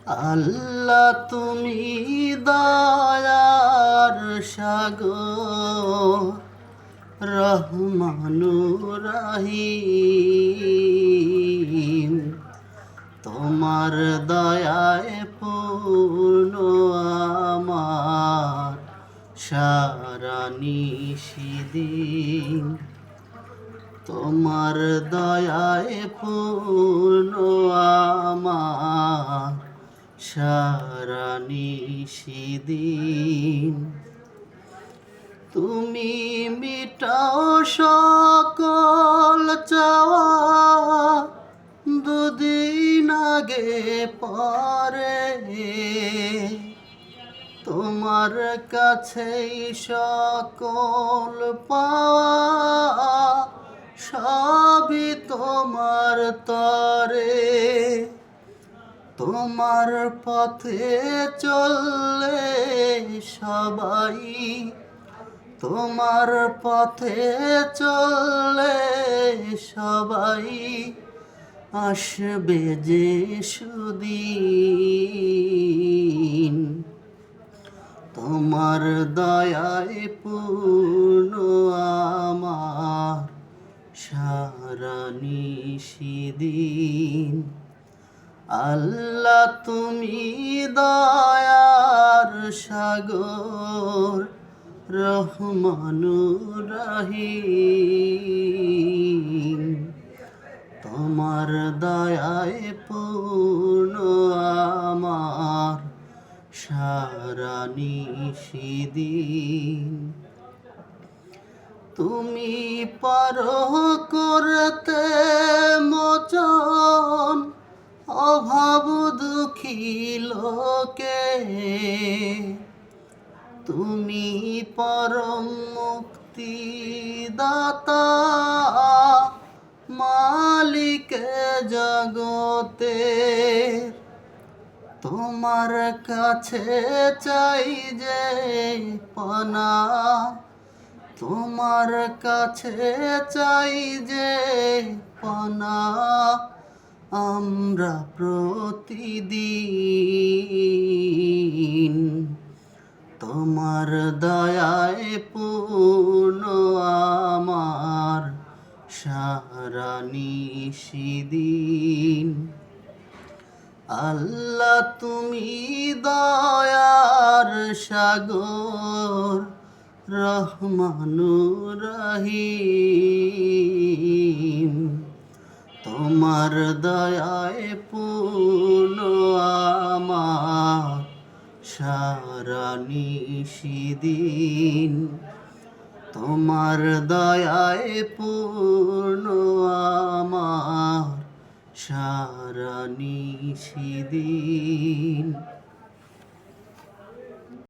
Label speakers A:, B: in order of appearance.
A: আল্লাহ তুমি দয়ার সাগর, রহমানুর রহিম। তোমার দয়ায় পূর্ণ আমার সারা নিশিদিন। তোমার দয়ায় পূর্ণ আমার সারা নিশিদিন। তুমি মিটাও সকল চাওয়া, দুদিন আগে পরে তোমার কাছেই সকল পাওয়া, সবই তোমার তরে। তোমার পথে চললে সবাই, তোমার পথে চললে সবাই আসবে যে সুদিন। তোমার দয়ায় পূর্ণ আমার সারা নিশিদিন। আল্লাহ তুমি দয়ার সাগর, রহমানুর রহিম। তোমার দয়ায় পূর্ণ আমার সারা নিশিদিন। তুমি পারো করতে মোচন অভাব দুঃখী লোকে, তুমি পরম মুক্তি দাতা, মালিক জগতে। তোমার কাছে চাই যে পানা, তোমার কাছে চাই যে পানা আমরা প্রতিদিন। তোমার দয়ায় পূর্ণ আমার সারা নিশিদিন। আল্লাহ তুমি দয়ার সাগর, রহমানুর রহিম। তোমার দয়ায় পূর্ণ আমার সারা নিশিদিন। তোমার দয়ায় পূর্ণ আমার সারা নিশিদিন।